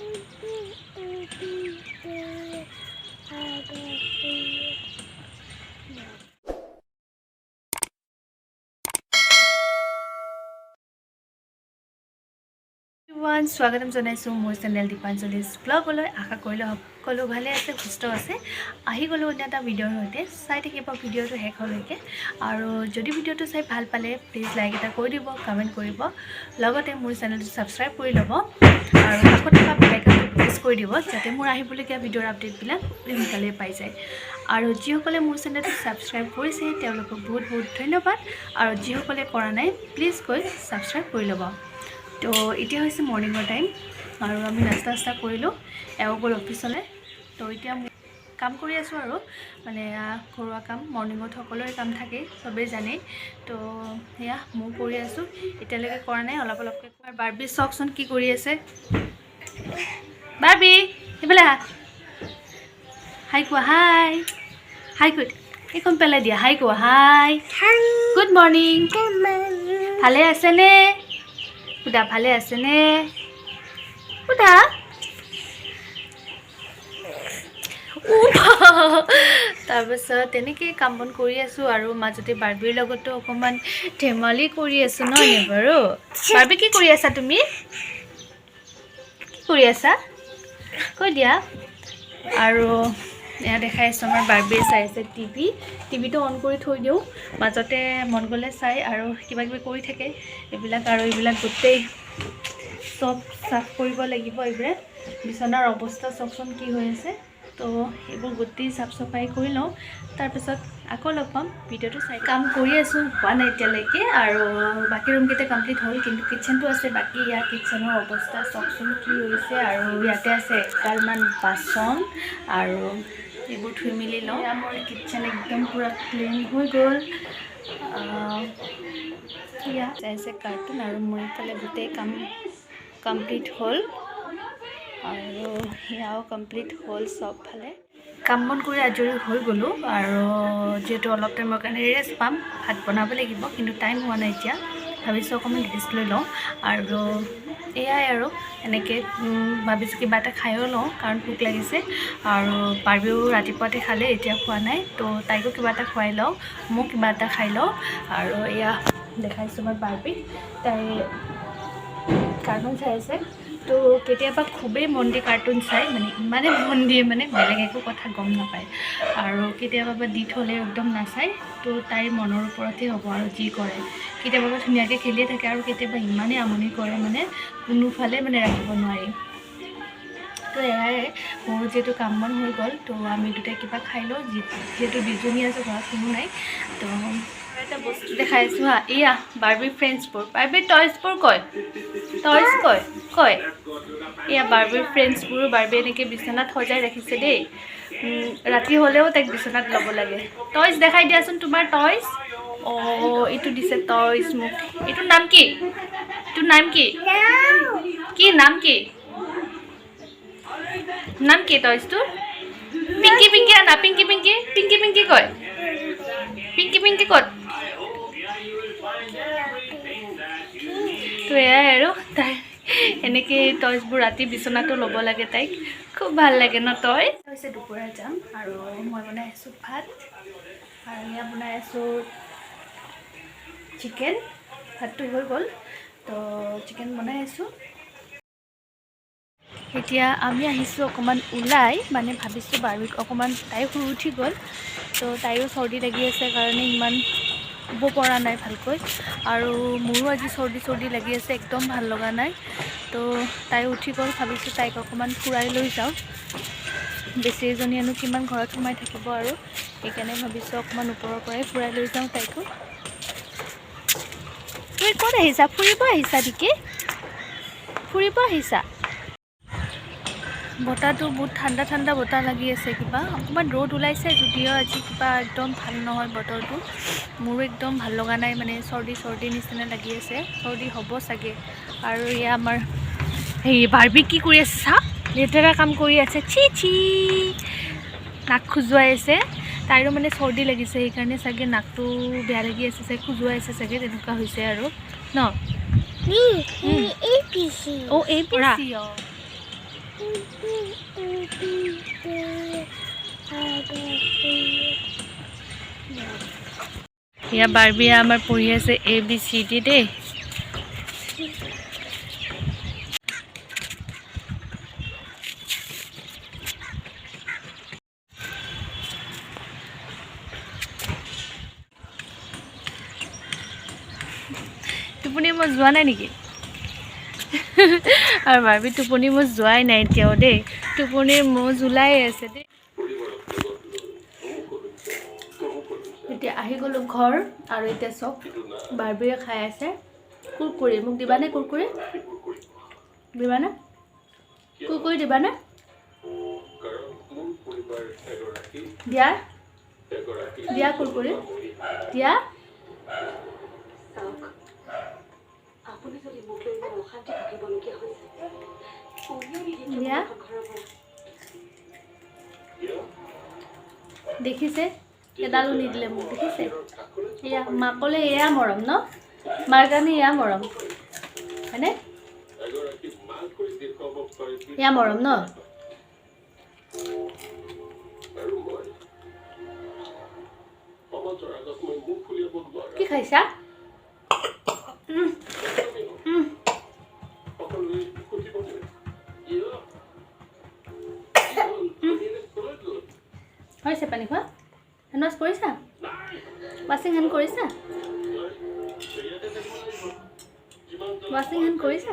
everyone, স্বাগতম জনাইছো মোৰ চেনেল দীপাঞ্জলি's ব্লগলৈ। আশা কৰিলে সকলো ভালে আছে, সুস্থ আছে। আহি গ'লো অন্য এটা ভিডিঅ'ৰ সৈতে। চাই থাকিব ভিডিঅ'টো শেষলৈকে। আৰু যদি ভিডিঅ'টো চাই ভাল পালে প্লিজ লাইক এটা কৰি দিব, কমেণ্ট কৰিব, লগতে মোৰ চেনেলটো ছাবস্ক্ৰাইব কৰি ল'ব আৰু কাষত থকা বেল আইকনটো প্ৰেছ কৰি দিব, যাতে মোৰ আহিবলগীয়া ভিডিঅ'ৰ আপডেটবিলাক সোনকালে পাই যায়। আৰু যিসকলে মোৰ চেনেলটো ছাবস্ক্ৰাইব কৰিছে তেওঁলোকক বহুত বহুত ধন্যবাদ, আৰু যিসকলে কৰা নাই প্লিজ গৈ ছাবস্ক্ৰাইব কৰি ল'ব। তো এতিয়া হৈছে মৰ্ণিঙৰ টাইম আৰু আমি নাস্তা কৰিলোঁ, এওঁ গ'ল অফিচলৈ। তো এতিয়া কাম কৰি আছোঁ আৰু মানে ঘৰুৱা কাম। মৰ্ণিঙত সকলোৰে কাম থাকেই, চবেই জানেই। তো সেয়া মই কৰি আছোঁ, এতিয়ালৈকে কৰা নাই, অলপ অলপকৈ। বাৰ্বি চাওকচোন কি কৰি আছে। বাৰ্বি সেইফালে হাই কোৱা, হাই হাই গুড, এইখন পেলাই দিয়া, হাই কোৱা, হাই গুড মৰ্ণিং। ভালে আছেনে সুধা, ভালে আছেনে সুধা। তাৰপিছত তেনেকৈ কাম বন কৰি আছোঁ আৰু মাজতে বাৰ্বিৰ লগতো অকণমান ধেমালি কৰি আছোঁ নহয়নে বাৰু। বাৰ্বি কি কৰি আছা তুমি, কি কৰি আছা কৈ দিয়া। আৰু এয়া দেখাই আছোঁ আমাৰ বাৰ্বিয়ে চাই আছে টিভিটো অন কৰি থৈ দিওঁ, মাজতে মন গ'লে চাই আৰু কিবা কিবি কৰি থাকে এইবিলাক। আৰু এইবিলাক গোটেই চব চাফ কৰিব লাগিব। এইবোৰে বিচনাৰ অৱস্থা চাওকচোন কি হৈ আছে। তো এইবোৰ গোটেই চাফ চাফাই কৰি লওঁ, তাৰপিছত আকৌ লগ পাম। ভিডিঅ'টো চাই কাম কৰি আছোঁ, হোৱা নাই এতিয়ালৈকে। আৰু বাকী ৰুমকেইটা কমপ্লিট হ'ল, কিন্তু কিটচেনটো আছে বাকী। ইয়াৰ কিটচেনৰ অৱস্থা চাওকচোন কি হৈছে। আৰু ইয়াতে আছে এগালমান বাচন, আৰু এইবোৰ ধুই মেলি লওঁ। মোৰ কিটচেন একদম পূৰা ক্লিন হৈ গ'ল। এয়া চাইছে কাৰ্টুন, আৰু মোৰ এইফালে গোটেই কাম কমপ্লিট হ'ল, আৰু সেয়াও কমপ্লিট হ'ল। চবফালে কাম বন কৰি আজৰি হৈ গ'লোঁ, আৰু যিহেতু অলপ টাইমৰ কাৰণে ৰেষ্ট পাম, ভাত বনাব লাগিব, কিন্তু টাইম হোৱা নাই এতিয়া। ভাবিছোঁ অকণমান ৰেষ্ট লৈ লওঁ। আৰু এয়াই আৰু এনেকৈ ভাবিছোঁ কিবা এটা খায়ো লওঁ, কাৰণ ভোক লাগিছে। আৰু বাৰ্বিও ৰাতিপুৱাতে খালে, এতিয়া খোৱা নাই। তো তাইকো কিবা এটা খুৱাই লওঁ, মোক কিবা এটা খাই লওঁ। আৰু এয়া দেখাইছোঁ মই বাৰ্বিক, তাই কাৰ্টুন চাই আছে। তো কেতিয়াবা খুবেই মন দিয়ে কাৰ্টুন চাই, মানে ইমানেই মন দিয়ে, মানে বেলেগ একো কথা গম নাপায়। আৰু কেতিয়াবা দি থ'লে একদম নাচায়। তো তাইৰ মনৰ ওপৰতহে হ'ব আৰু যি কৰে। কেতিয়াবা ধুনীয়াকৈ খেলিয়ে থাকে, আৰু কেতিয়াবা ইমানেই আমনি কৰে, মানে কোনোফালে মানে ৰাখিব নোৱাৰি। তো এয়াই, মোৰ যিহেতু কাম বন হৈ গ'ল, তো আমি দুটাই কিবা খাই লওঁ, যিহেতু দুজনী আছে ঘৰত, কোনো নাই। তো এটা বস্তু দেখাই আছোঁ হা, এয়া বাৰ্বিৰ ফ্ৰেণ্ডছবোৰ, বাৰ্বিৰ টইজবোৰ কয় এয়া বাৰ্বিৰ ফ্ৰেণ্ডছবোৰ। বাৰ্বি এনেকৈ বিচনাত সজাই ৰাখিছে দেই, ৰাতি হ'লেও তাইক বিচনাত ল'ব লাগে। টইজ দেখাই দিয়াচোন, তোমাৰ টইজ। অঁ এইটো দিছে টইজ মোক। এইটোৰ নাম কি, এইটোৰ নাম কি, কি নাম কি, নাম কি টইজটোৰ? পিংকি পিংকি আনা, পিংকি পিংকি পিংকি পিংকি কয়, পিংকি পিংকি ক'ত। তো এয়াই আৰু তাই এনেকৈ টইজবোৰ ৰাতি বিচনাটো ল'ব লাগে, তাইক খুব ভাল লাগে ন টয়। হৈছে দুপৰীয়া যাম, আৰু মই বনাই আছোঁ ভাত, আৰু এয়া বনাই আছোঁ চিকেন। ভাতটো হৈ গ'ল, তো চিকেন বনাই আছোঁ। এতিয়া আমি আহিছোঁ অকণমান ওলাই, মানে ভাবিছোঁ বাৰ্বিক অকণমান, তাই শুই উঠি গ'ল। তো তাইৰো চৰ্দি লাগি আছে কাৰণে ইমান শুব পৰা নাই ভালকৈ, আৰু মোৰো আজি চৰ্দি লাগি আছে, একদম ভাল লগা নাই। তো তাই উঠি গ'ল, ভাবিছোঁ তাইক অকণমান ফুৰাই লৈ যাওঁ। বেছি এজনীয়েনো কিমান ঘৰত সোমাই থাকিব, আৰু সেইকাৰণে ভাবিছোঁ অকণমান ওপৰৰ পৰাই ফুৰাই লৈ যাওঁ তাইকো। তুমি ক'ত আহিছা, ফুৰিব আহিছা নেকি, ফুৰিব আহিছা? বতাহটো বহুত ঠাণ্ডা ঠাণ্ডা বতাহ লাগি আছে। কিবা অকণমান ৰ'দ ওলাইছে যদিও আজি কিবা একদম ভাল নহয় বতৰটো। মোৰো একদম ভাল লগা নাই, মানে চৰ্দি নিচিনা লাগি আছে, চৰ্দি হ'ব চাগে। আৰু এয়া আমাৰ হেৰি বাৰ্বি কি কৰি আছে চা, লেতেৰা কাম কৰি আছে, চি নাক খজুৱাই আছে। তাইৰো মানে চৰ্দি লাগিছে, সেইকাৰণে চাগে নাকটো বেয়া লাগি আছে চাগে, খজুৱাই আছে চাগে, তেনেকুৱা হৈছে আৰু ন। অ' এই পিচি, ইয়া বাৰ্বিয়া আমাৰ পঢ়ি আছে ABCD দেই। টোপনি মই যোৱা নাই নেকি? আৰু বাৰ্বি টোপনি মোৰ যোৱাই নাই এতিয়াও দেই, টোপনিৰ মজ ওলাই আছে দেই। এতিয়া আহি গ'লো ঘৰ আৰু এতিয়া চব বাৰ্বিয়ে খাই আছে কুৰকুৰি। মোক দিবানে কুৰকুৰি? দিবানে কুৰকুৰি? দিবানে? দিয়া দিয়া কুৰকুৰি দিয়া। দিয়া দেখিছে এডালো নিদিলে মোক, দেখিছে? এয়া মাকলে এয়া মৰম ন, মাৰ কাৰণে এয়া মৰম হয়নে? এয়া মৰম ন? কি খাইছা? হৈছে পানী খোৱা? হেণ্ড ৱাছ কৰিছা? ৱাশ্বিং হেণ্ড কৰিছা? ৱাশ্বিং হেণ্ড কৰিছা?